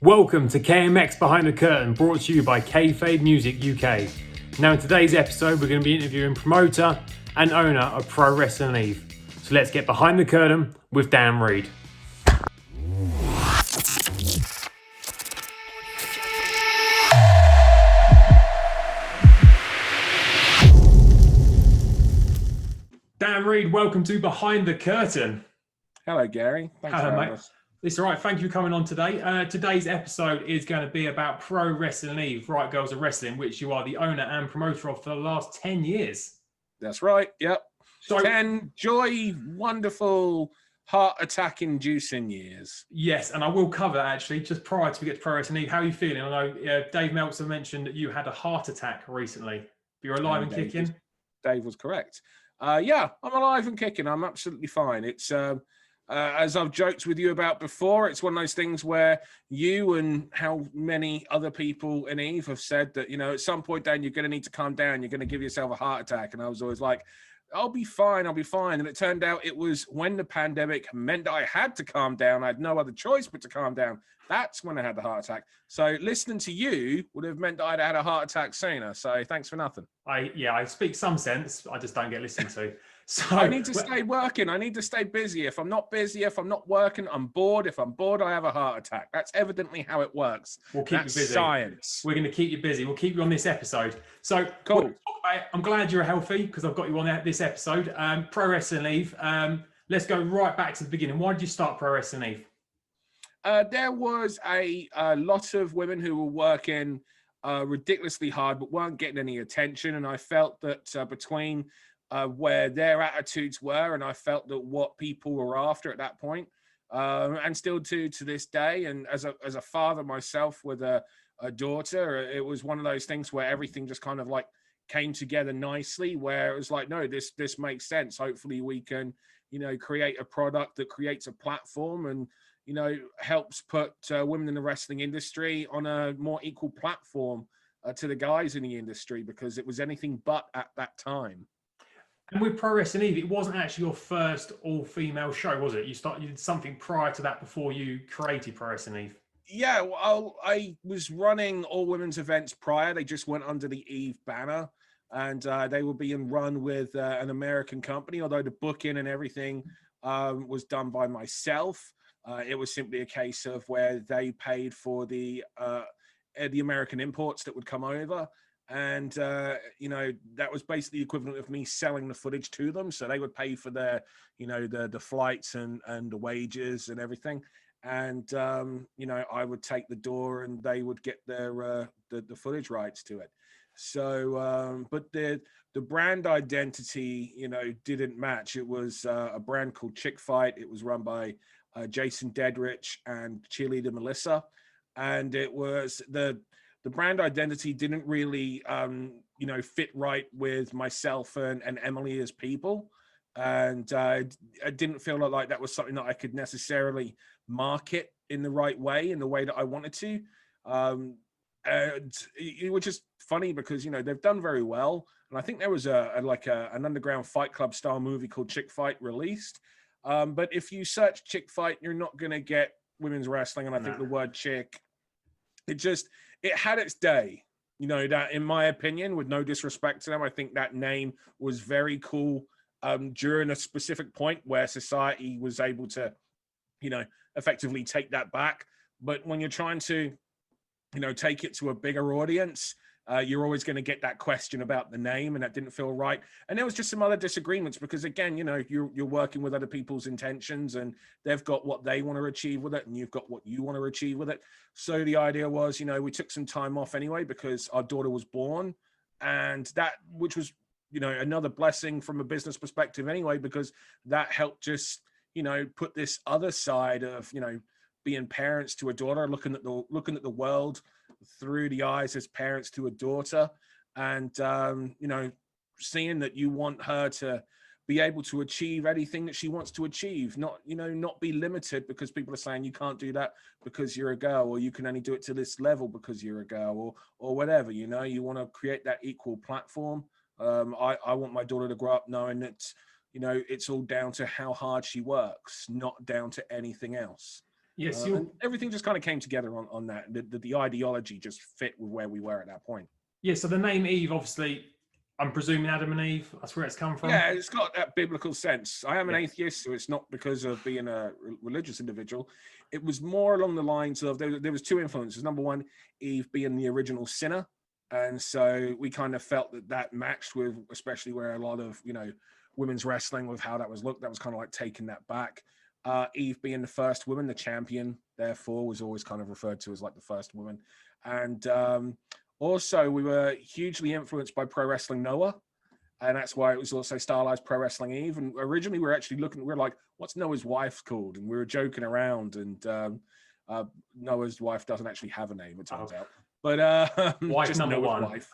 Welcome to KMX Behind the Curtain, brought to you by Kayfabe Music UK. Now in today's episode, we're going to be interviewing promoter and owner of Pro Wrestling Eve. So let's get behind the curtain with Dann Read. Dann Read, welcome to Behind the Curtain. Hello, Gary. Thanks for having us. It's all right. Thank you for coming on today. Today's episode is going to be about Pro Wrestling Eve, Right Girls of Wrestling, which you are the owner and promoter of for the last 10 years. That's right. Yep. So, 10 wonderful, heart attack inducing years. Yes, and I will cover that actually just prior to we get to Pro Wrestling Eve. How are you feeling? I know Dave Meltzer mentioned that you had a heart attack recently. You're alive and kicking? Dave was correct. Yeah, I'm alive and kicking. I'm absolutely fine. It's as I've joked with you about before, it's one of those things where you and how many other people in Eve have said that, you know, at some point, Dan, you're going to need to calm down. You're going to give yourself a heart attack. And I was always like, I'll be fine. I'll be fine. And it turned out it was when the pandemic meant that I had to calm down. I had no other choice but to calm down. That's when I had the heart attack. So listening to you would have meant that I'd had a heart attack sooner. So thanks for nothing. I speak some sense. I just don't get listened to. So I need to stay working. I need to stay busy. If I'm not busy, if I'm not working, I'm bored. If I'm bored, I have a heart attack. That's evidently how it works. We'll keep you busy. Science. We're going to keep you busy. We'll keep you on this episode. So cool. I'm glad you're healthy because I've got you on this episode. Pro Wrestling Eve. Let's go right back to the beginning. Why did you start Pro Wrestling Eve? There was a lot of women who were working ridiculously hard but weren't getting any attention. And I felt that between where their attitudes were, and I felt that what people were after at that point, and still to this day, and as a father myself with a daughter, it was one of those things where everything just kind of like came together nicely, where it was like, no, this makes sense. Hopefully we can, you know, create a product that creates a platform and, you know, helps put women in the wrestling industry on a more equal platform to the guys in the industry, because it was anything but at that time. And with Pro Wrestling Eve, it wasn't actually your first all-female show, was it? You did something prior to that before you created Pro Wrestling Eve. Yeah, well, I was running all women's events prior. They just went under the Eve banner, and they were being run with an American company, although the booking and everything was done by myself. It was simply a case of where they paid for the American imports that would come over. And, you know, that was basically the equivalent of me selling the footage to them. So they would pay for their, you know, the flights and the wages and everything. And, you know, I would take the door and they would get their the footage rights to it. So, but the brand identity, you know, didn't match. It was a brand called Chick Fight. It was run by Jason Dedrich and cheerleader Melissa. And it was the brand identity didn't really, you know, fit right with myself and Emily as people. And I didn't feel like that was something that I could necessarily market in the right way, in the way that I wanted to. And it was just funny because, you know, they've done very well. And I think there was an underground Fight Club style movie called Chick Fight released. But if you search Chick Fight, you're not going to get women's wrestling. And I think the word chick, it had its day, you know, that in my opinion, with no disrespect to them, I think that name was very cool during a specific point where society was able to, you know, effectively take that back. But when you're trying to, you know, take it to a bigger audience, you're always going to get that question about the name, and that didn't feel right. And there was just some other disagreements because, again, you know, you're working with other people's intentions, and they've got what they want to achieve with it, and you've got what you want to achieve with it. So the idea was, you know, we took some time off anyway because our daughter was born, and that, which was, you know, another blessing from a business perspective anyway, because that helped just, you know, put this other side of, you know, being parents to a daughter, looking at the world through the eyes as parents to a daughter, and you know, seeing that you want her to be able to achieve anything that she wants to achieve, not, you know, not be limited because people are saying you can't do that because you're a girl, or you can only do it to this level because you're a girl, or whatever. You know, you want to create that equal platform. I want my daughter to grow up knowing that, you know, it's all down to how hard she works, not down to anything else. Yes, And everything just kind of came together on that. The ideology just fit with where we were at that point. yeah. So the name Eve, obviously, I'm presuming Adam and Eve. That's where it's come from. Yeah, it's got that biblical sense. I am an Yeah. atheist, so it's not because of being a religious individual. It was more along the lines of there was two influences. Number one, Eve being the original sinner, and so we kind of felt that matched with, especially where a lot of women's wrestling with how that was looked. That was kind of like taking that back. Eve being the first woman, the champion, therefore was always kind of referred to as like the first woman, and also we were hugely influenced by Pro Wrestling Noah. And that's why it was also stylized Pro Wrestling Eve. And originally we were actually we're like, what's Noah's wife called? And we were joking around, and Noah's wife doesn't actually have a name, it turns out. But Wife just number Noah's one. wife.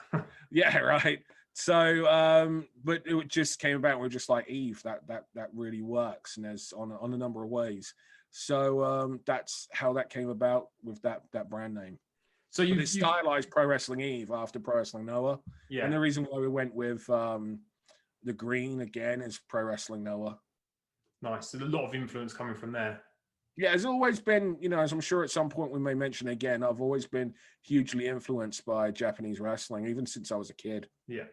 Yeah, right. So, but it just came about. We we're just like, Eve, that really works, and there's on a number of ways. So that's how that came about with that brand name. So you stylized Pro Wrestling Eve after Pro Wrestling Noah. Yeah. And the reason why we went with the green again is Pro Wrestling Noah. Nice. So a lot of influence coming from there. Yeah, there's always been, as I'm sure at some point we may mention again, I've always been hugely influenced by Japanese wrestling, even since I was a kid. Yeah.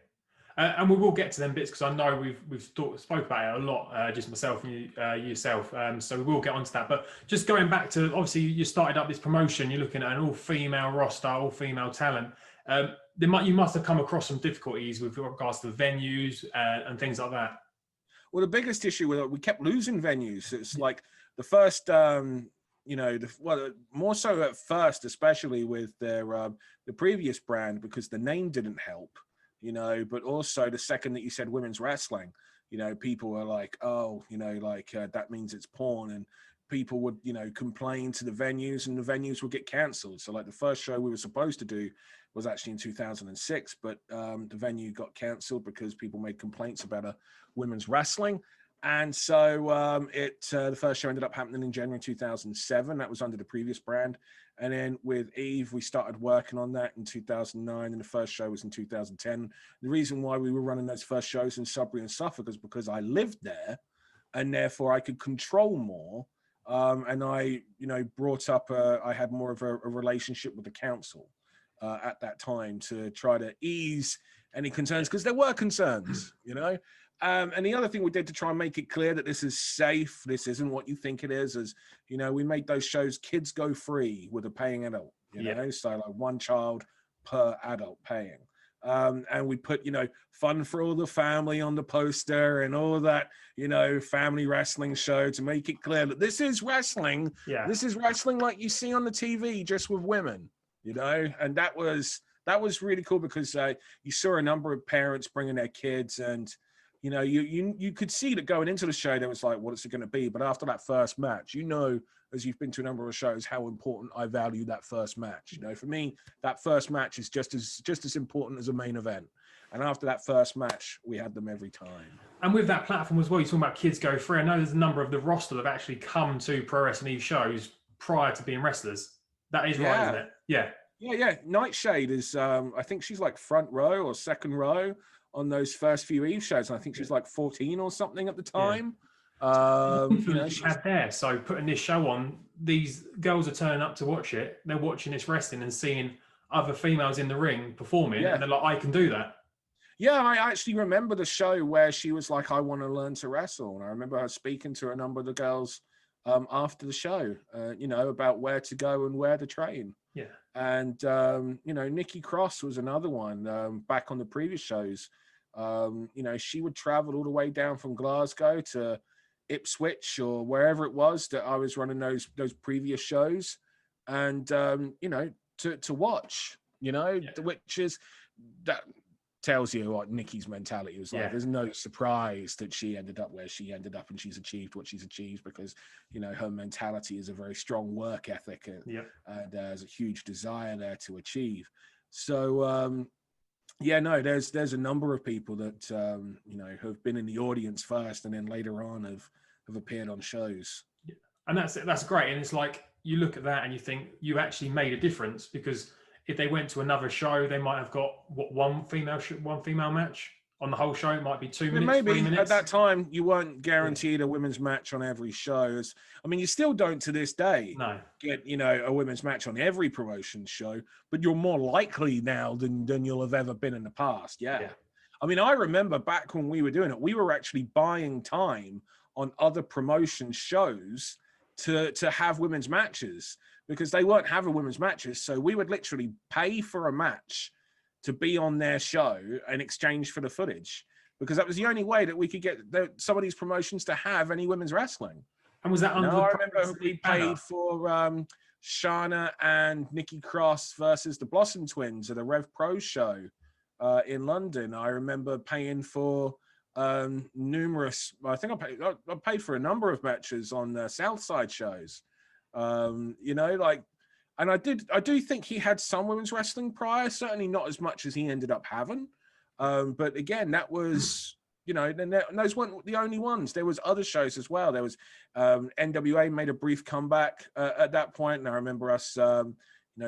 And we will get to them bits because I know we've spoke about it a lot, just myself and you, yourself. So we will get onto that. But just going back to, obviously, you started up this promotion. You're looking at an all-female roster, all-female talent. You must have come across some difficulties with regards to the venues and things like that. Well, the biggest issue with it, we kept losing venues. It's like the first, more so at first, especially with the previous brand, because the name didn't help. But also the second that you said women's wrestling, people were like, oh, that means it's porn. And people would, complain to the venues, and the venues would get cancelled. So like the first show we were supposed to do was actually in 2006, but the venue got cancelled because people made complaints about a women's wrestling. And so the first show ended up happening in January 2007. That was under the previous brand. And then with Eve, we started working on that in 2009, and the first show was in 2010. The reason why we were running those first shows in Sudbury and Suffolk is because I lived there, and therefore I could control more. And I, brought up, I had more of a relationship with the council at that time to try to ease any concerns, because there were concerns, And the other thing we did to try and make it clear that this is safe, this isn't what you think it is, we made those shows kids go free with a paying adult, so like one child per adult paying. And we put, fun for all the family on the poster and all that, family wrestling show to make it clear that this is wrestling. Yeah. This is wrestling like you see on the TV, just with women, and that was really cool, because you saw a number of parents bringing their kids, and you could see that going into the show, there was like, what is it going to be? But after that first match, as you've been to a number of shows, how important I value that first match. For me, that first match is just as important as a main event. And after that first match, we had them every time. And with that platform as well, you're talking about kids go free. I know there's a number of the roster that have actually come to Pro Wrestling Eve shows prior to being wrestlers. That is right, isn't it? Yeah. Yeah. Nightshade is, I think she's like front row or second row on those first few Eve shows. And I think she's like 14 or something at the time. Influence you had there. So putting this show on, these girls are turning up to watch it. They're watching this wrestling and seeing other females in the ring performing, and they're like, I can do that. Yeah, I actually remember the show where she was like, I want to learn to wrestle. And I remember her speaking to a number of the girls after the show, about where to go and where to train. Yeah. And, Nikki Cross was another one back on the previous shows. She would travel all the way down from Glasgow to Ipswich or wherever it was that I was running those previous shows, and to watch, which is that tells you what Nikki's mentality was like. There's no surprise that she ended up where she ended up, and she's achieved what she's achieved because her mentality is a very strong work ethic, and there's a huge desire there to achieve. So there's a number of people that have been in the audience first, and then later on have appeared on shows. And that's great. And it's like you look at that and you think you actually made a difference, because if they went to another show, they might have got one female match. on the whole show. It might be 2 minutes, Maybe 3 minutes. at that time you weren't guaranteed a women's match on every show. I mean, you still don't to this day get a women's match on every promotion show, but you're more likely now than you'll have ever been in the past. Yeah. I mean, I remember back when we were doing it, we were actually buying time on other promotion shows to have women's matches because they weren't having women's matches. So we would literally pay for a match to be on their show in exchange for the footage, because that was the only way that we could get some of these promotions to have any women's wrestling. And was that under I remember we paid for Shana and Nikki Cross versus the Blossom Twins at a Rev Pro show in London. I remember paying for numerous. I think I paid for a number of matches on Southside shows. And I do think he had some women's wrestling prior, certainly not as much as he ended up having. But again, that was, those weren't the only ones. There was other shows as well. There was NWA made a brief comeback at that point, and I remember us,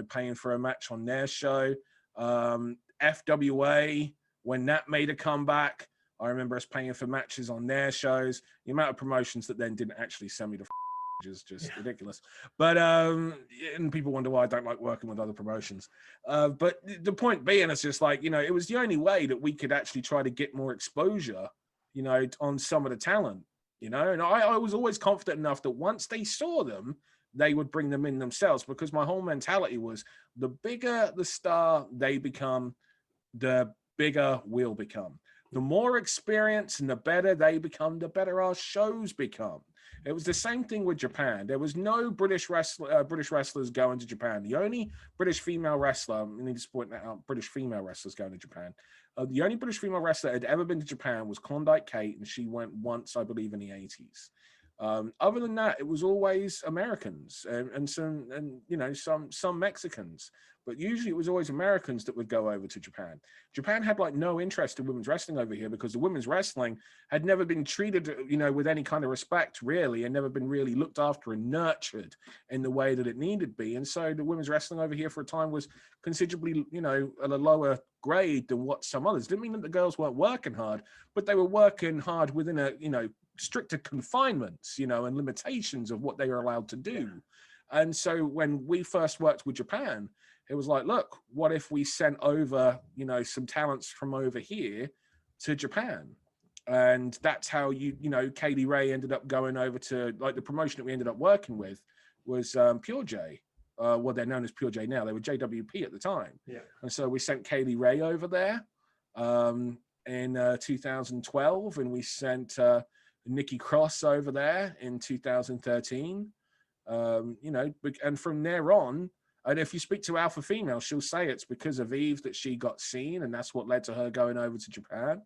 paying for a match on their show. FWA, when that made a comeback, I remember us paying for matches on their shows. The amount of promotions that then didn't actually send me to is just ridiculous. But and people wonder why I don't like working with other promotions. But the point being, it's just like, it was the only way that we could actually try to get more exposure, on some of the talent, and I was always confident enough that once they saw them, they would bring them in themselves, because my whole mentality was the bigger the star they become, the bigger we'll become. The more experience and the better they become, the better our shows become. It was the same thing with Japan. There was no British wrestlers going to Japan. The only British female wrestler, I need to point that out, British female wrestlers going to Japan. The only British female wrestler that had ever been to Japan was Klondike Kate, and she went once, I believe, in the 80s. Other than that, it was always Americans and some Mexicans. But usually it was always Americans that would go over to Japan. Japan had no interest in women's wrestling over here, because the women's wrestling had never been treated, with any kind of respect, really, and never been really looked after and nurtured in the way that it needed to be. And so the women's wrestling over here for a time was considerably, at a lower grade than what some others. Didn't mean that the girls weren't working hard, but they were working hard within a, stricter confinements, and limitations of what they were allowed to do. And so when we first worked with Japan, it was like, look, what if we sent over, some talents from over here to Japan? And that's how Katie Ray ended up going over to, the promotion that we ended up working with was Pure J. Well, they're known as Pure J now. They were JWP at the time. Yeah. And so we sent Katie Ray over there in 2012, and we sent Nikki Cross over there in 2013. And from there on, and if you speak to Alpha Female, she'll say it's because of Eve that she got seen, and that's what led to her going over to Japan.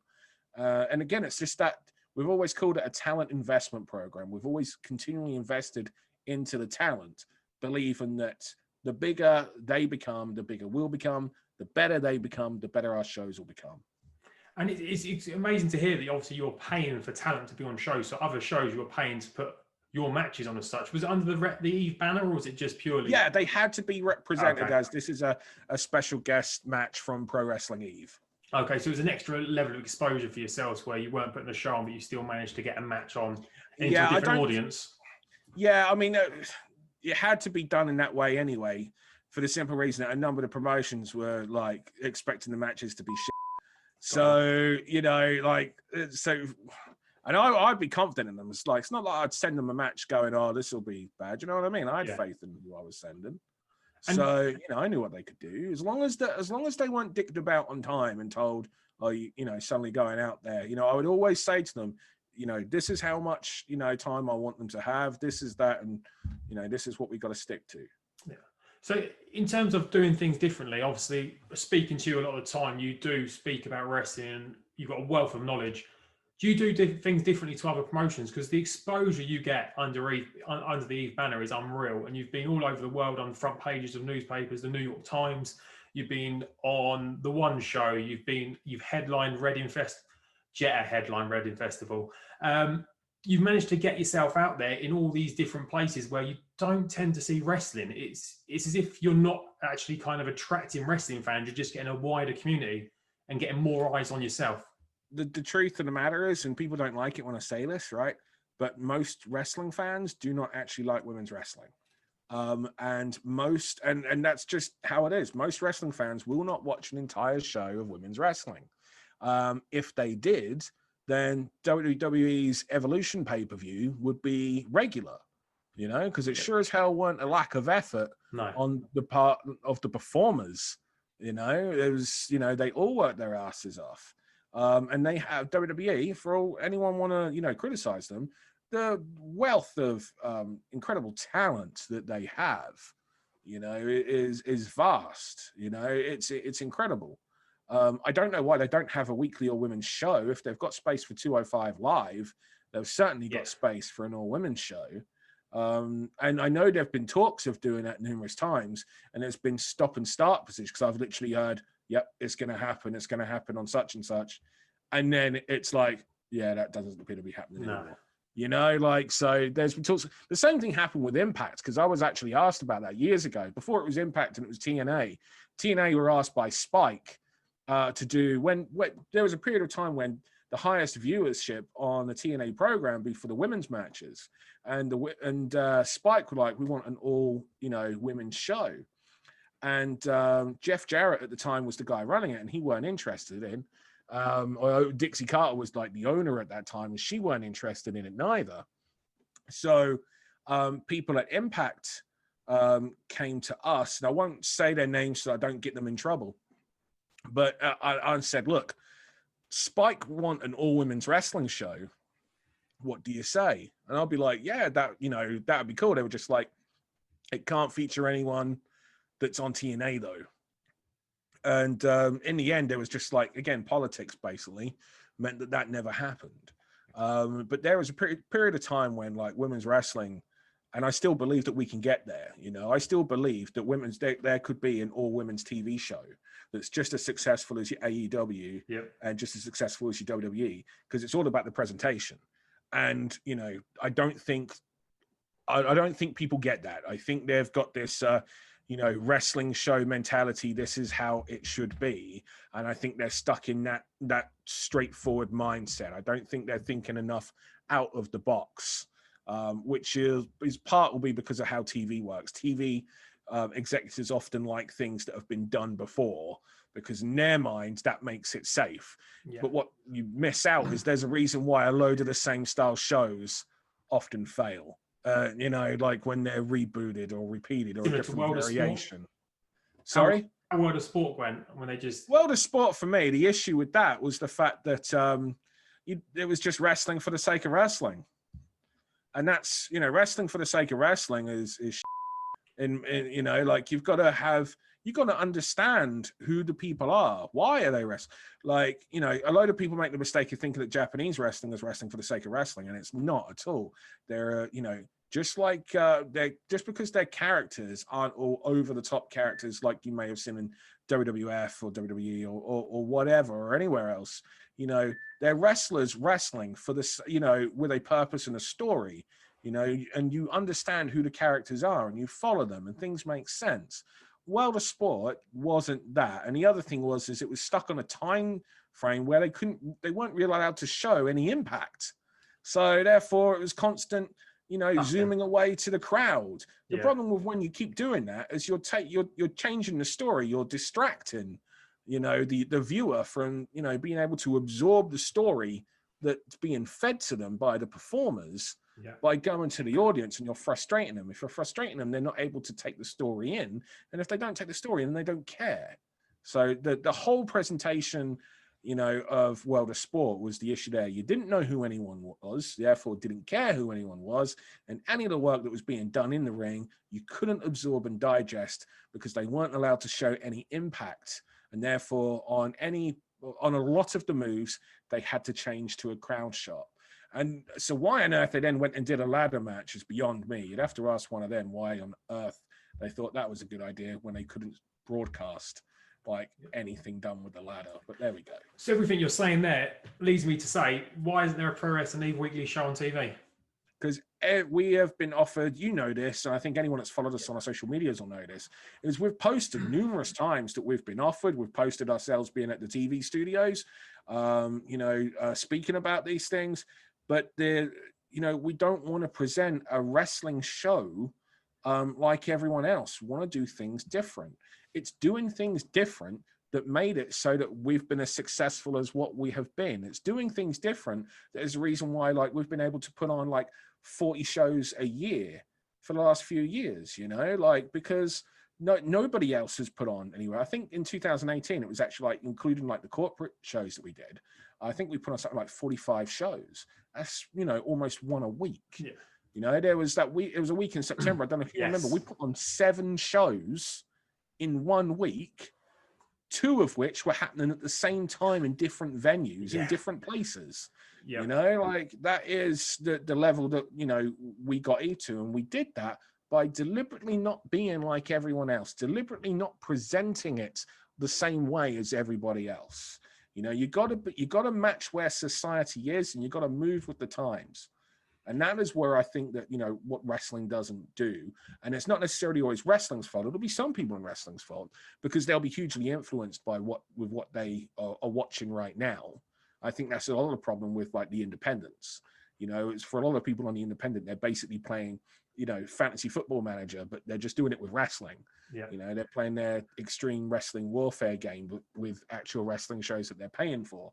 And again, it's just that we've always called it a talent investment program. We've always continually invested into the talent, believing that the bigger they become, the bigger we'll become, the better they become, the better our shows will become. And it's amazing to hear that obviously you're paying for talent to be on shows. So other shows you were paying to put your matches on as such. Was it under the Eve banner, or was it just purely? Yeah, they had to be represented as this is a special guest match from Pro Wrestling Eve. Okay, so it was an extra level of exposure for yourselves where you weren't putting a show on, but you still managed to get a match on into a different audience. Yeah, I mean, it had to be done in that way anyway, for the simple reason that a number of the promotions were expecting the matches to be shit. So, and I'd be confident in them. It's not like I'd send them a match going, oh, this will be bad. You know what I mean? I had faith in who I was sending. So, I knew what they could do. As long as they weren't dicked about on time and told, oh, suddenly going out there, I would always say to them, this is how much, time I want them to have. This is that. And, this is what we got to stick to. Yeah. So in terms of doing things differently, obviously speaking to you a lot of the time, you do speak about wrestling and you've got a wealth of knowledge. Do you do things differently to other promotions? Because the exposure you get under the Eve banner is unreal. And you've been all over the world on the front pages of newspapers, the New York Times. You've been on the One Show. You've headlined Jetta headline Reading Festival. You've managed to get yourself out there in all these different places where you don't tend to see wrestling. It's as if you're not actually kind of attracting wrestling fans. You're just getting a wider community and getting more eyes on yourself. the truth of the matter is, and people don't like it when I say this, right? But most wrestling fans do not actually like women's wrestling. And that's just how it is. Most wrestling fans will not watch an entire show of women's wrestling. If they did, then WWE's Evolution pay-per-view would be regular, because it sure as hell weren't a lack of effort on the part of the performers. It was, they all worked their asses off. And they have WWE, for all anyone want to, criticize them, the wealth of incredible talent that they have, is vast. It's incredible. I don't know why they don't have a weekly all-women's show. If they've got space for 205 Live, they've certainly got space for an all-women's show. And I know there have been talks of doing that numerous times, and there's been stop and start positions, because I've literally heard, yep, it's going to happen on such and such. And then it's like, yeah, that doesn't appear to be happening anymore. So there's been talks. The same thing happened with Impact, because I was actually asked about that years ago, before it was Impact and it was TNA. TNA were asked by Spike to do, when there was a period of time when the highest viewership on the TNA program be for the women's matches, and Spike were like, we want an all women's show, and Jeff Jarrett at the time was the guy running it, and he weren't interested in. Or Dixie Carter was like the owner at that time, and she weren't interested in it neither. So people at Impact came to us, and I won't say their names so I don't get them in trouble, but I said, look, Spike want an all-women's wrestling show. What do you say? And I'll be like, yeah, that would be cool. They were just like, it can't feature anyone that's on TNA though. And in the end, it was just like, again, politics basically meant that never happened. But there was a period of time when like women's wrestling, and I still believe that we can get there. I still believe that there could be an all women's TV show that's just as successful as your AEW, and just as successful as your WWE, because it's all about the presentation. And I don't think people get that. I think they've got this wrestling show mentality. This is how it should be, and I think they're stuck in that straightforward mindset. I don't think they're thinking enough out of the box, which is part will be because of how TV works. TV executives often like things that have been done before, because in their minds that makes it safe. But what you miss out is there's a reason why a load of the same style shows often fail. Like when they're rebooted or repeated or a different variation. Sorry? How World of Sport went when they just... World of Sport, for me, the issue with that was the fact that it was just wrestling for the sake of wrestling. And that's, wrestling for the sake of wrestling is like you've got to understand who the people are. Why are they wrestling? Like, a lot of people make the mistake of thinking that Japanese wrestling is wrestling for the sake of wrestling, and it's not at all. They're, just like just because their characters aren't all over the top characters like you may have seen in WWF or WWE or whatever or anywhere else, they're wrestlers wrestling for this, with a purpose and a story, and you understand who the characters are and you follow them and things make sense. World of Sport wasn't that. And the other thing was it was stuck on a time frame where they weren't really allowed to show any impact. So therefore it was constant, zooming away to the crowd. The problem with when you keep doing that is you're changing the story, you're distracting, the viewer from, being able to absorb the story that's being fed to them by the performers. By going to the audience, and you're frustrating them. If you're frustrating them, they're not able to take the story in. And if they don't take the story in, they don't care. So the whole presentation, of World of Sport was the issue there. You didn't know who anyone was, therefore didn't care who anyone was. And any of the work that was being done in the ring, you couldn't absorb and digest because they weren't allowed to show any impact. And therefore on a lot of the moves, they had to change to a crowd shot. And so why on earth they then went and did a ladder match is beyond me. You'd have to ask one of them why on earth they thought that was a good idea when they couldn't broadcast like anything done with the ladder. But there we go. So everything you're saying there leads me to say, why isn't there a Pro Wrestling Eve weekly show on TV? Because we have been offered, you know this, and I think anyone that's followed us on our social medias will know this, is we've posted numerous times that we've been offered. We've posted ourselves being at the TV studios, speaking about these things, but we don't want to present a wrestling show like everyone else. We want to do things different. It's doing things different that made it so that we've been as successful as what we have been. It's doing things different. There's a reason why, like, we've been able to put on like 40 shows a year for the last few years, because nobody else has put on anywhere. I think in 2018, it was actually like including like the corporate shows that we did. I think we put on something like 45 shows. That's, almost one a week. Yeah. There was that week, it was a week in September. I don't know if you remember, we put on 7 shows in 1 week, 2 of which were happening at the same time in different venues, in different places. That is the level that, we got into, and we did that by deliberately not being like everyone else, deliberately not presenting it the same way as everybody else. You got to match where society is, and you got to move with the times. And that is where I think that, what wrestling doesn't do. And it's not necessarily always wrestling's fault. It'll be some people in wrestling's fault, because they'll be hugely influenced by what they are watching right now. I think that's a lot of the problem with like the independents. It's for a lot of people on the independent, they're basically playing, fantasy football manager, but they're just doing it with wrestling. Yeah. They're playing their extreme wrestling warfare game with actual wrestling shows that they're paying for.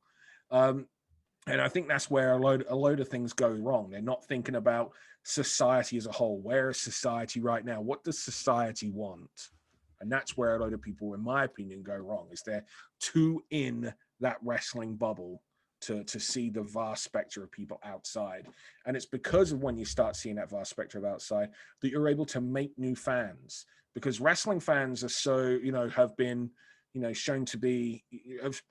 And I think that's where a load of things go wrong. They're not thinking about society as a whole. Where is society right now? What does society want? And that's where a load of people, in my opinion, go wrong, is they're too in that wrestling bubble to see the vast spectrum of people outside. And it's because of when you start seeing that vast spectrum of outside that you're able to make new fans. Because wrestling fans are so, have been, shown to be,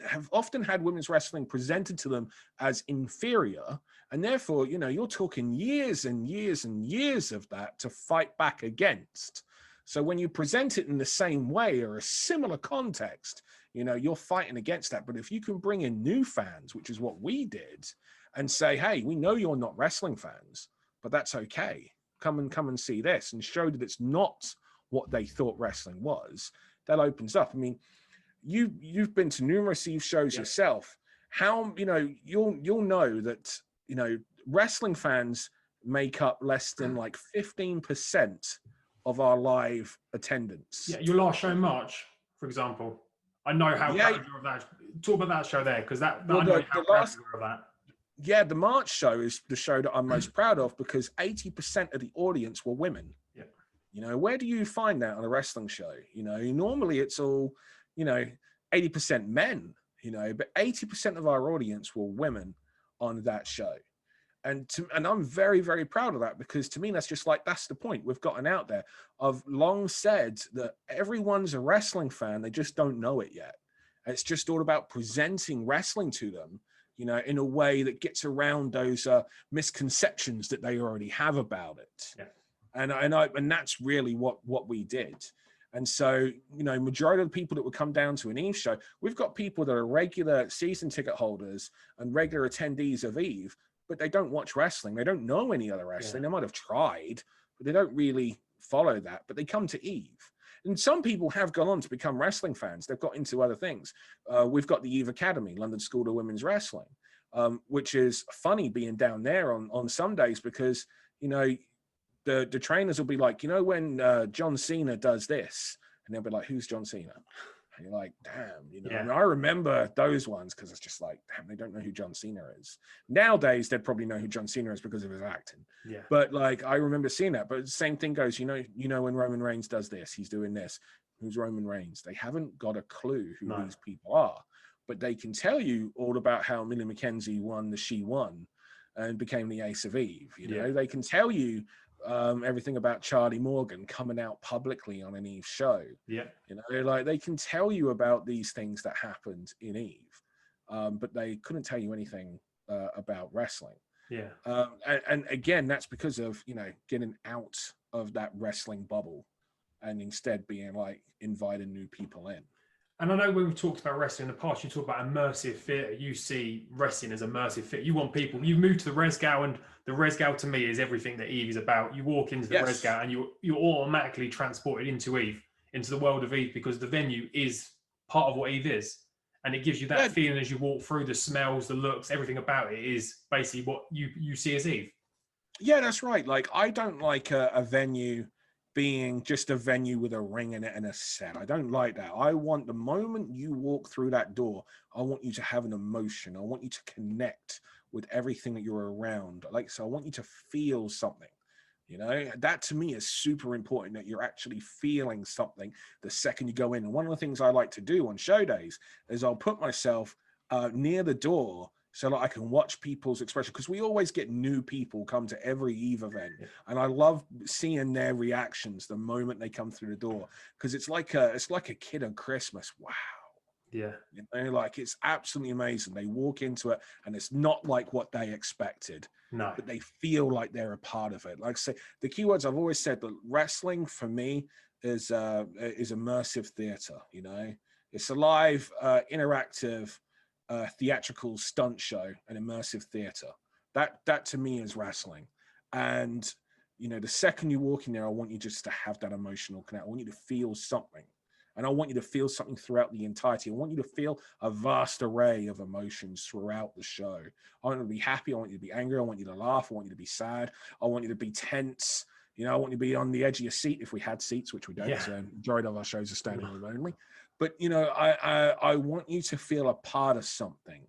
have often had women's wrestling presented to them as inferior. And therefore, you're talking years and years and years of that to fight back against. So when you present it in the same way or a similar context, you're fighting against that. But if you can bring in new fans, which is what we did, and say, hey, we know you're not wrestling fans, but that's okay. Come and see this, and show that it's not what they thought wrestling was, that opens up. I mean, you've been to numerous Eve shows yourself. How, you'll know that, wrestling fans make up less than like 15% of our live attendance. Yeah, your last show in March, for example. I know how proud you are of that. Talk about that show there, because I know how proud you are of that. Yeah, the March show is the show that I'm most proud of, because 80% of the audience were women. Yeah. Where do you find that on a wrestling show? Normally it's all, 80% men, but 80% of our audience were women on that show. And I'm very, very proud of that, because to me, that's just like, that's the point. We've gotten out there. I've long said that everyone's a wrestling fan. They just don't know it yet. It's just all about presenting wrestling to them, in a way that gets around those misconceptions that they already have about it. Yeah. And that's really what we did. And so, majority of the people that would come down to an Eve show, we've got people that are regular season ticket holders and regular attendees of Eve, but they don't watch wrestling. They don't know any other wrestling. Yeah. They might have tried, but they don't really follow that. But they come to Eve. And some people have gone on to become wrestling fans. They've got into other things. We've got the Eve Academy, London School of Women's Wrestling, which is funny being down there on Sundays, because, the trainers will be like, when John Cena does this, and they'll be like, who's John Cena? And you're like, damn, And I remember those ones, because it's just like, damn, they don't know who John Cena is. Nowadays, they'd probably know who John Cena is because of his acting. Yeah. But like, I remember seeing that. But the same thing goes, when Roman Reigns does this, he's doing this. Who's Roman Reigns? They haven't got a clue who these people are, but they can tell you all about how Millie McKenzie won the She Won and became the Ace of Eve. They can tell you everything about Charlie Morgan coming out publicly on an Eve show. Yeah. They can tell you about these things that happened in Eve, but they couldn't tell you anything about wrestling. Yeah. And again, that's because of, getting out of that wrestling bubble and instead being like inviting new people in. And I know when we've talked about wrestling in the past, you talk about immersive theatre. You see wrestling as immersive theatre. You want people, you move to the Resgal, and the Resgal to me is everything that Eve is about. You walk into the Yes. Resgal and you're automatically transported into Eve, into the world of Eve, because the venue is part of what Eve is. And it gives you that feeling as you walk through, the smells, the looks, everything about it is basically what you see as Eve. Yeah, that's right. Like, I don't like a venue being just a venue with a ring in it and a set. I don't like that. I want, the moment you walk through that door, I want you to have an emotion. I want you to connect with everything that you're around. Like, so I want you to feel something. You know, that to me is super important, that you're actually feeling something the second you go in. And one of the things I like to do on show days is I'll put myself near the door so that I can watch people's expression, because we always get new people come to every Eve event, and I love seeing their reactions the moment they come through the door, because it's like a kid on Christmas. Wow. Yeah. You know, like, it's absolutely amazing. They walk into it and it's not like what they expected. No. But they feel like they're a part of it. Like I say, the keywords I've always said, that wrestling for me is immersive theater. You know, it's a live, interactive, theatrical stunt show and immersive theater. That to me is wrestling. And you know, the second you walk in there, I want you just to have that emotional connect. I want you to feel something. And I want you to feel something throughout the entirety. I want you to feel a vast array of emotions throughout the show. I want you to be happy. I want you to be angry. I want you to laugh. I want you to be sad. I want you to be tense. You know, I want you to be on the edge of your seat if we had seats, which we don't. So the majority of our shows are standing room only. But, you know, I want you to feel a part of something.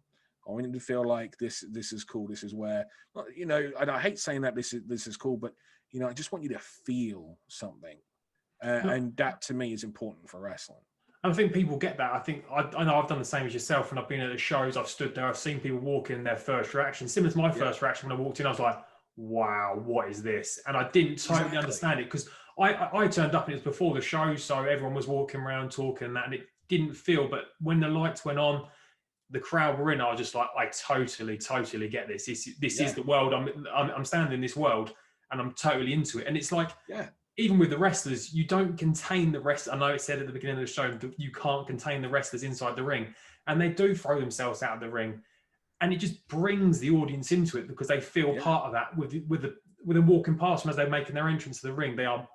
I want you to feel like this is cool. This is where, you know, and I hate saying that this is cool, but, you know, I just want you to feel something. And that to me is important for wrestling. I think people get that. I think I know I've done the same as yourself. When I've been at the shows, I've stood there, I've seen people walk in, their first reaction, similar to my first reaction when I walked in. I was like, wow, what is this? And I didn't totally understand it, because I turned up and it was before the show, so everyone was walking around talking and that, and it didn't feel. But when the lights went on, the crowd were in, I was just like, I totally get this. This is the world. I'm standing in this world and I'm totally into it. And it's like, even with the wrestlers, you don't contain the rest. I know it said at the beginning of the show that you can't contain the wrestlers inside the ring, and they do throw themselves out of the ring, and it just brings the audience into it, because they feel part of that with them walking past them as they're making their entrance to the ring. They are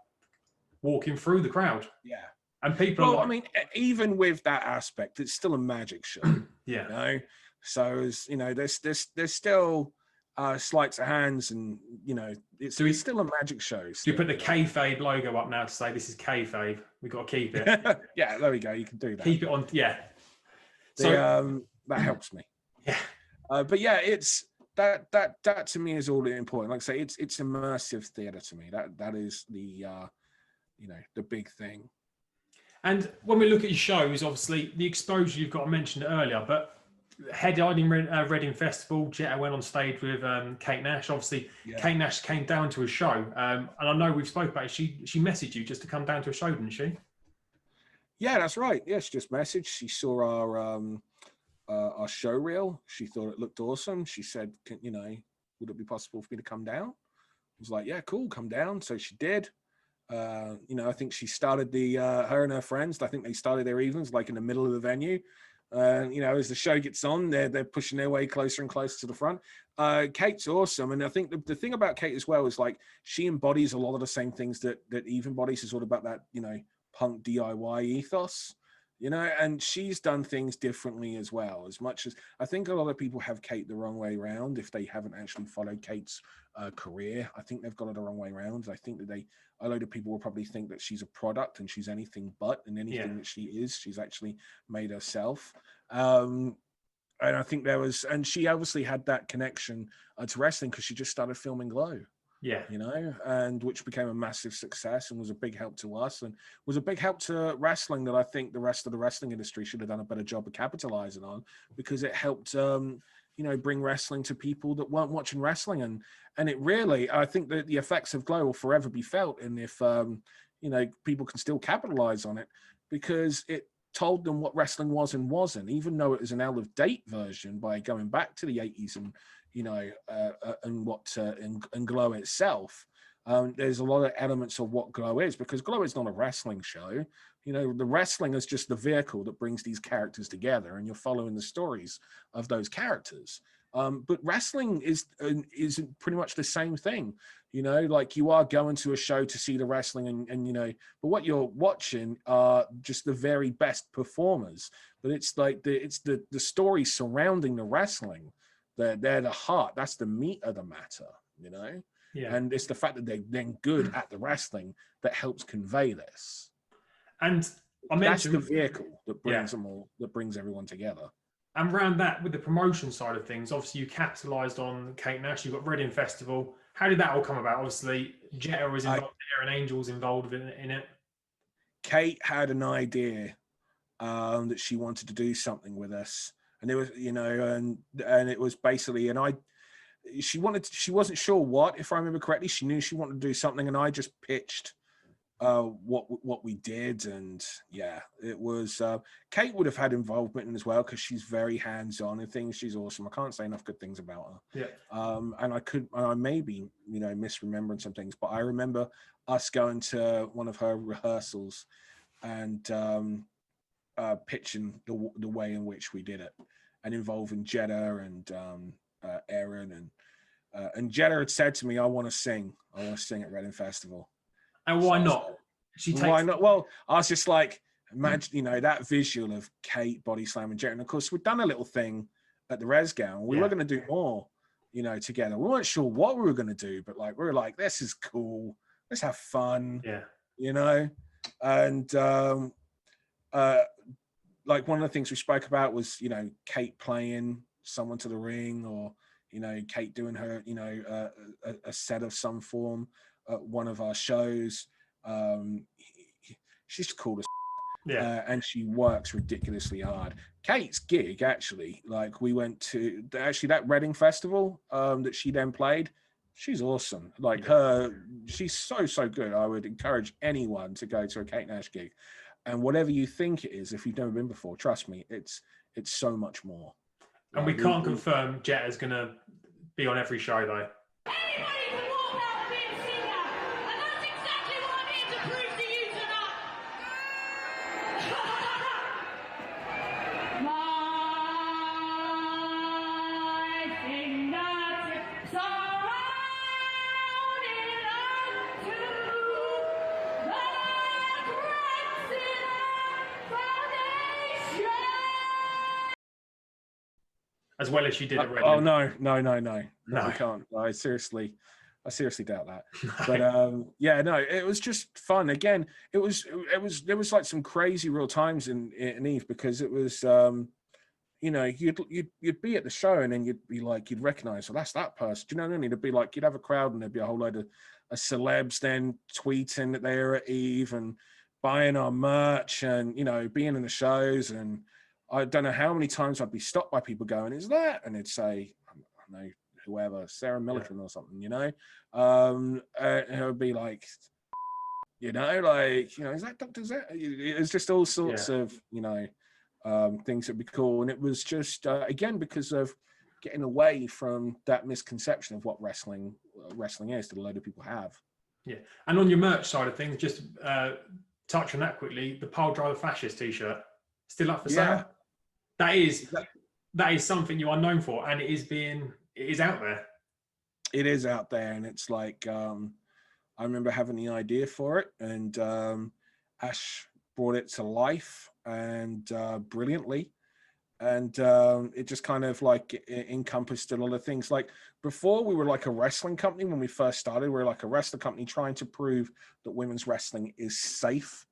walking through the crowd. Yeah. And people are like, I mean, even with that aspect, it's still a magic show. You know? So, as you know, there's still sleights of hands, and you know, it's still a magic show. Do you put the Kayfabe logo up now to say this is Kayfabe? We've got to keep it. Yeah, there we go. You can do that. Keep it on. Yeah. So that helps me. Yeah. But yeah, it's that to me is all important. Like I say, it's immersive theater to me. That is the you know, the big thing. And when we look at your shows, obviously the exposure you've got, I mentioned it earlier, but headlining Reading Festival, Jetta went on stage with Kate Nash. Obviously, Kate Nash came down to a show, and I know we've spoke about it. She messaged you just to come down to a show, didn't she? Yeah, that's right. Yeah, she just messaged. She saw our show reel. She thought it looked awesome. She said, you know, would it be possible for me to come down? I was like, yeah, cool, come down. So she did. You know, I think she started her and her friends, I think they started their evenings like in the middle of the venue. You know, as the show gets on, they're pushing their way closer and closer to the front. Kate's awesome. And I think the thing about Kate as well is, like, she embodies a lot of the same things that Eve embodies. Is all about that, you know, punk DIY ethos, you know, and she's done things differently as well. As much as I think a lot of people have Kate the wrong way around, if they haven't actually followed Kate's career, I think they've got it the wrong way around. I think that a load of people will probably think that she's a product and she's anything but, and anything that she is, she's actually made herself. And I think and she obviously had that connection to wrestling because she just started filming Glow. Yeah. You know, and which became a massive success and was a big help to us and was a big help to wrestling that I think the rest of the wrestling industry should have done a better job of capitalizing on, because it helped, you know, bring wrestling to people that weren't watching wrestling. And it really, I think that the effects of Glow will forever be felt. And if, you know, people can still capitalize on it, because it told them what wrestling was and wasn't, even though it was an out of date version by going back to the 80s and, you know, and Glow itself. there's a lot of elements of what Glow is, because Glow is not a wrestling show. You know, the wrestling is just the vehicle that brings these characters together, and you're following the stories of those characters. But wrestling is pretty much the same thing. You know, like you are going to a show to see the wrestling, and you know, but what you're watching are just the very best performers. But it's like the story surrounding the wrestling. They're the heart. That's the meat of the matter. You know. Yeah. And it's the fact that they're then good at the wrestling that helps convey this. And I mentioned that's the vehicle that brings them all, that brings everyone together. And around that, with the promotion side of things, obviously you capitalized on Kate Nash. You've got Reading Festival. How did that all come about? Obviously, Jetta was involved there, and Angel's involved in it. Kate had an idea that she wanted to do something with us, and it was, you know, and it was basically, she wasn't sure what, if I remember correctly. She knew she wanted to do something, and I just pitched what we did. And yeah, it was Kate would have had involvement in as well, because she's very hands-on and things. She's awesome. I can't say enough good things about her. Yeah. And I may be, you know, misremembering some things, but I remember us going to one of her rehearsals and pitching the way in which we did it, and involving Jetta and Aaron, and Jetta had said to me, I want to sing at Reading Festival. And why not? Why not? Well, I was just like, imagine, you know, that visual of Kate body slamming Jetta. And of course, we'd done a little thing at the Resgown. We were going to do more, you know, together. We weren't sure what we were going to do, but like, we were like, this is cool. Let's have fun. Yeah. You know? And like one of the things we spoke about was, you know, Kate playing someone to the ring, or, you know, Kate doing her, you know, a set of some form at one of our shows. She's cool as and she works ridiculously hard. Kate's gig, actually, like we went to that Reading Festival that she then played. She's awesome. Like she's so good. I would encourage anyone to go to a Kate Nash gig. And whatever you think it is, if you've never been before, trust me, it's so much more. And we can't confirm Jetta's going to be on every show, though. Anybody can walk out and be a singer, and that's exactly what I'm here to prove to you tonight. My fingertips are running onto the cracks in our foundation. As well as she did at Reading. Oh no, we can't. I seriously doubt that. But yeah, no, it was just fun. Again, there was like some crazy real times in Eve, because it was you know, you'd be at the show, and then you'd recognize, well, that's that person. Do you know what I mean? It'd be like, you'd have a crowd, and there'd be a whole load of celebs then tweeting that they were at Eve and buying our merch, and, you know, being in the shows. And I don't know how many times I'd be stopped by people going, is that? And they'd say, I don't know, whoever, Sarah Millican or something, you know? And it would be like, you know, like, you know, is that Dr. Z? It's just all sorts of, you know, things that'd be cool. And it was just, again, because of getting away from that misconception of what wrestling is that a load of people have. Yeah. And on your merch side of things, just touch on that quickly, the Piledrive Fascist T-shirt, still up for sale? That is something you are known for, and it is out there. It is out there, and it's like, I remember having the idea for it, and Ash brought it to life, and brilliantly, and it just kind of like encompassed a lot of things. Like before, we were like a wrestling company. When we first started, we were like a wrestling company trying to prove that women's wrestling is safe,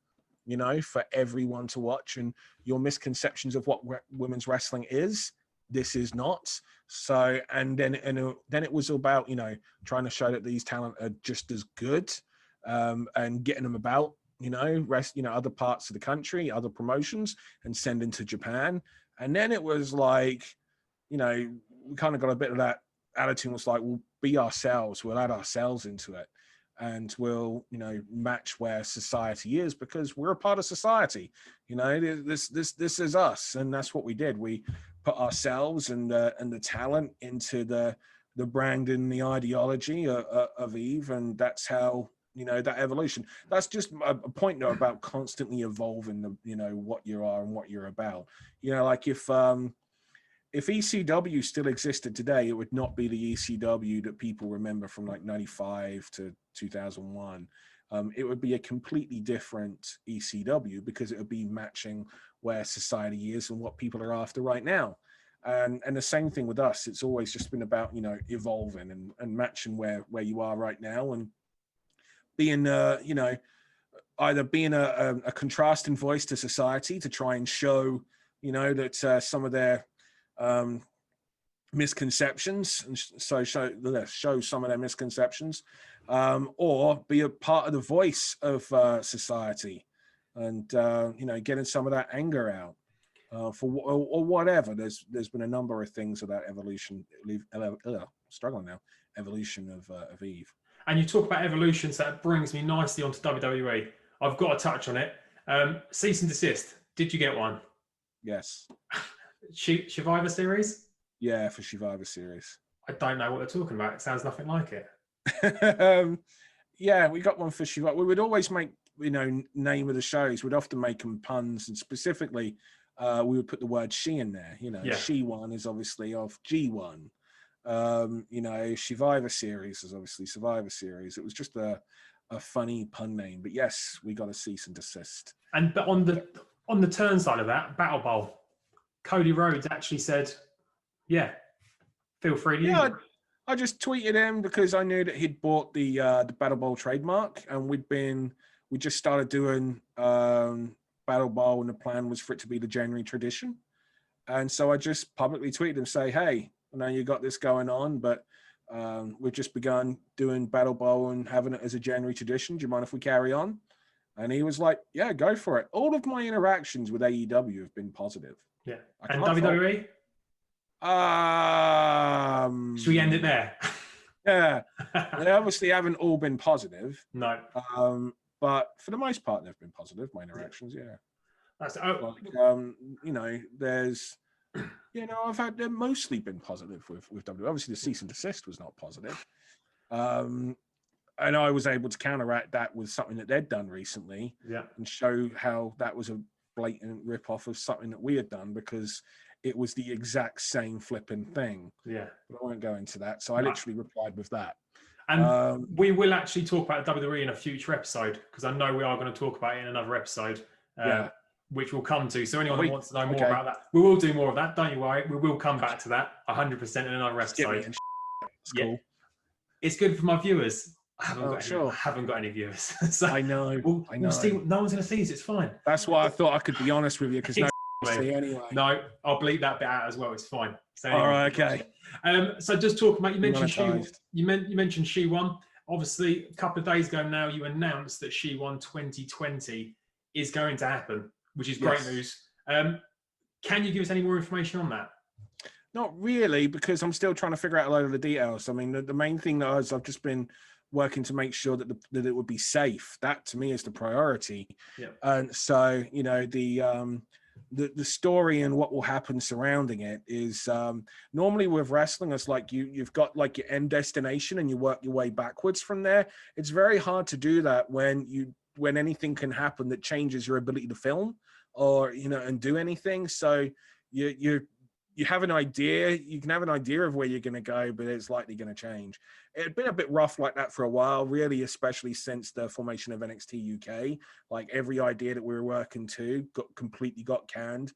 you know, for everyone to watch. And your misconceptions of what women's wrestling is, this is not. So, and then it was about, you know, trying to show that these talent are just as good, and getting them about, you know, other parts of the country, other promotions, and sending to Japan. And then it was like, you know, we kind of got a bit of that attitude. Was like, we'll be ourselves, we'll add ourselves into it, and we'll, you know, match where society is, because we're a part of society. You know, this is us, and that's what we did. We put ourselves and the talent into the the brand and the ideology of Eve, and that's how, that evolution. That's just a point though about constantly evolving what you are and what you're about. Like if ECW still existed today, it would not be the ECW that people remember from like 95 to 2001. It would be a completely different ECW because it would be matching where society is and what people are after right now. And the same thing with us. It's always just been about, evolving and matching where you are right now, and being, either being a contrasting voice to society to try and show, that some of their misconceptions, and so show some of their misconceptions, or be a part of the voice of society, and getting some of that anger out. Or whatever. There's been a number of things of that evolution. Evolution of Eve. And you talk about evolution, so that brings me nicely onto WWE. I've got to touch on it. Cease and desist. Did you get one? Yes. Survivor Series? Yeah, for Survivor Series. I don't know what they're talking about. It sounds nothing like it. Yeah, we got one for Survivor. We would always make, name of the shows. We'd often make them puns, and specifically, we would put the word she in there. She one is obviously of G1. Survivor Series is obviously Survivor Series. It was just a funny pun name. But yes, we got a cease and desist. But on the turn side of that, Battle Bowl, Cody Rhodes actually said, yeah, feel free to use it. I just tweeted him because I knew that he'd bought the Battle Bowl trademark, and we just started doing Battle Bowl, and the plan was for it to be the January tradition. And so I just publicly tweeted him, say, hey, I know you got this going on, but we've just begun doing Battle Bowl and having it as a January tradition. Do you mind if we carry on? And he was like, yeah, go for it. All of my interactions with AEW have been positive. Yeah. And WWE? Should we end it there? Yeah. They obviously haven't all been positive. No. But for the most part, they've been positive, my interactions, yeah. That's there's, they've mostly been positive with WWE. Obviously, the cease and desist was not positive. And I was able to counteract that with something that they'd done recently, and show how that was a blatant rip-off of something that we had done, because it was the exact same flipping thing. Yeah. But I won't go into that. So I literally replied with that. And we will actually talk about WWE in a future episode, because I know we are going to talk about it in another episode, which we'll come to. So anyone who wants to know more about that, we will do more of that. Don't you worry. We will come back to that 100% in another episode. It's cool. It's good for my viewers. I haven't got any viewers. So I know. We'll see. No one's going to see us. It's fine. That's why I thought I could be honest with you, because no see anyway. No, I'll bleep that bit out as well. It's fine. So anyway, all right, okay. So just talking about, you mentioned She Won. Obviously, a couple of days ago now, you announced that She Won 2020 is going to happen, which is great news. Can you give us any more information on that? Not really, because I'm still trying to figure out a lot of the details. I mean, the main thing that I've just been working to make sure that that it would be safe. That to me is the priority. Yeah. And so, the story and what will happen surrounding it is normally with wrestling, it's like you've got like your end destination and you work your way backwards from there. It's very hard to do that when anything can happen that changes your ability to film or and do anything. So you have an idea, you can have an idea of where you're going to go, but it's likely going to change. It had been a bit rough like that for a while, really, especially since the formation of NXT UK. Like every idea that we were working to got canned.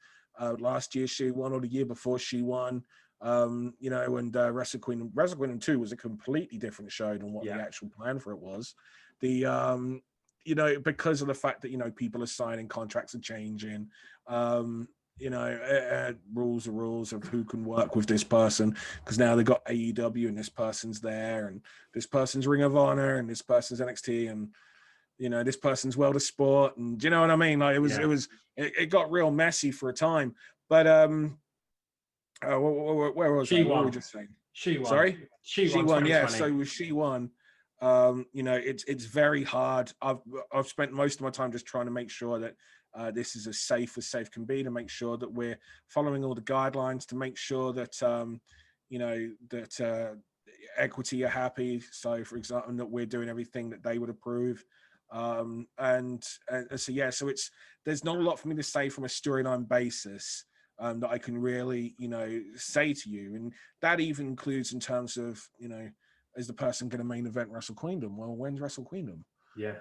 Last year She Won, or the year before She Won, and Wrestle Queen 2 was a completely different show than what the actual plan for it was. Because of the fact that, people are signing, contracts are changing, rules are rules of who can work with this person, because now they've got AEW and this person's there, and this person's Ring of Honor, and this person's NXT, and this person's World of Sport, and do you know what I mean? Like it got real messy for a time. But where was She I? Won. What were we just saying? She Won. Sorry, She Won. Yeah. So with She Won, it's very hard. I've spent most of my time just trying to make sure that this is as safe can be, to make sure that we're following all the guidelines, to make sure that Equity are happy. So, for example, that we're doing everything that they would approve. And so yeah, so there's not a lot for me to say from a storyline basis that I can really, say to you. And that even includes in terms of, is the person going to main event Wrestle Queendom? Well, when's Wrestle Queendom? Yeah.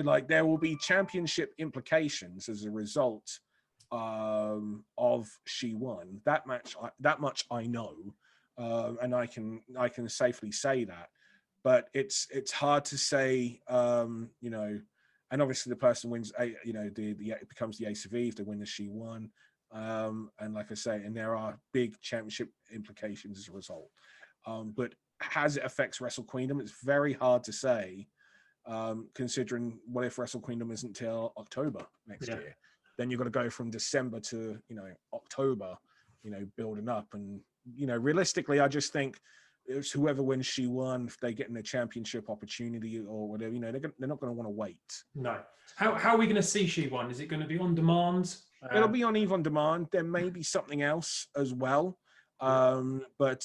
Like there will be championship implications as a result of She Won. That much I know, and I can safely say that. But it's hard to say, and obviously the person wins, it becomes the Ace of Eve. They win the She Won, and like I say, and there are big championship implications as a result. But as it affects Wrestle Queendom, it's very hard to say, considering what if Wrestle Queendom isn't till October next year? Then you've got to go from December to October, building up, and realistically, I just think it's whoever wins She Won, if they get in a championship opportunity or whatever, they're not going to want to wait. No. How are we going to see She Won? Is it going to be on demand? It'll be on Eve on Demand. There may be something else as well. But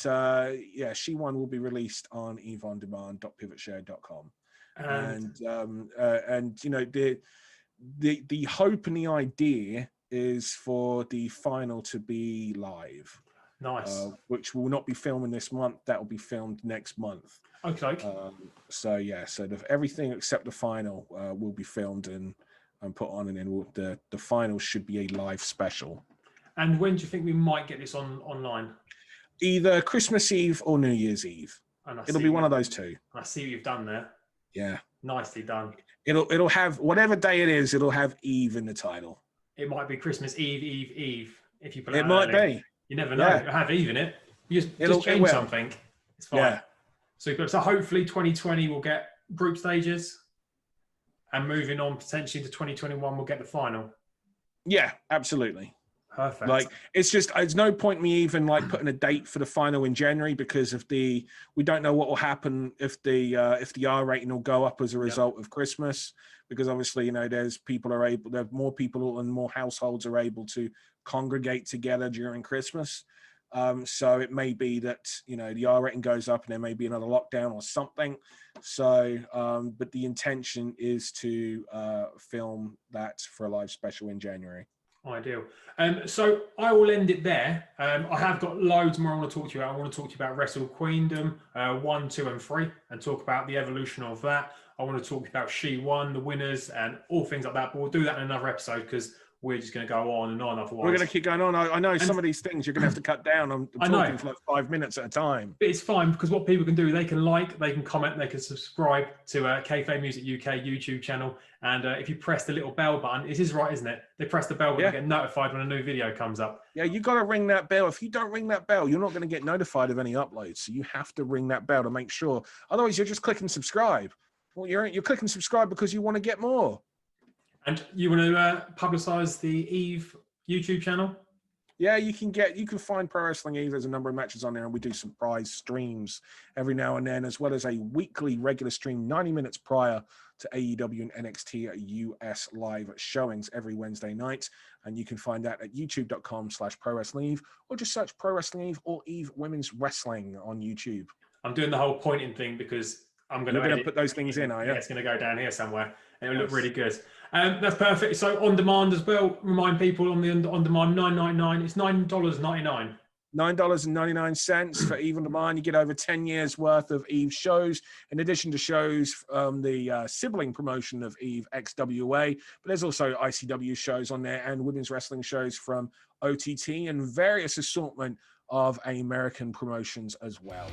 She Won will be released on eveondemand.pivotshare.com. And the hope and the idea is for the final to be live. Nice. Which will not be filming this month. That will be filmed next month. Okay. So everything except the final will be filmed and put on, and then the final should be a live special. And when do you think we might get this online? Either Christmas Eve or New Year's Eve. It'll be one of those two. I see what you've done there. Yeah. Nicely done. It'll have whatever day it is. It'll have Eve in the title. It might be Christmas Eve. If you put it might early. be. You never know. It'll have Eve in it. You just change something. It's fine. Yeah. Super. So hopefully 2020 will get group stages, and moving on potentially to 2021 we'll get the final. Yeah, absolutely. Perfect. Like it's no point me even like putting a date for the final in January, because we don't know what will happen if the R rating will go up as a result of Christmas, because obviously there's more people and more households are able to congregate together during Christmas. So it may be that the R rating goes up and there may be another lockdown or something. So but the intention is to film that for a live special in January. Ideal. So I will end it there. I have got loads more I want to talk to you about. I want to talk to you about Wrestle Queendom 1, 2, and 3, and talk about the evolution of that. I want to talk about She Won, the winners, and all things like that. But we'll do that in another episode, because we're just going to go on and on otherwise. We're going to keep going on. I know some of these things you're going to have to cut down. I'm talking for like 5 minutes at a time. But it's fine, because what people can do, they can they can comment, they can subscribe to Kayfabe Music UK YouTube channel. And if you press the little bell button, it is right, isn't it? They press the bell button to get notified when a new video comes up. Yeah, you got to ring that bell. If you don't ring that bell, you're not going to get notified of any uploads. So you have to ring that bell to make sure. Otherwise, you're just clicking subscribe. Well, you're clicking subscribe because you want to get more. And you want to publicize the Eve YouTube channel? Yeah, you can find Pro Wrestling Eve. There's a number of matches on there, and we do surprise streams every now and then, as well as a weekly regular stream 90 minutes prior to AEW and NXT US live showings every Wednesday night. And you can find that at youtube.com/Pro Wrestling Eve, or just search Pro Wrestling Eve or Eve Women's Wrestling on YouTube. I'm doing the whole pointing thing because I'm going to put those things in, are you? Yeah, it's going to go down here somewhere, and it'll look really good. That's perfect. So on demand as well. Remind people on the on demand $9.99. It's $9.99. $9.99 for Eve on Demand. You get over 10 years worth of Eve shows, in addition to shows the sibling promotion of Eve XWA. But there's also ICW shows on there and women's wrestling shows from OTT and various assortment of American promotions as well.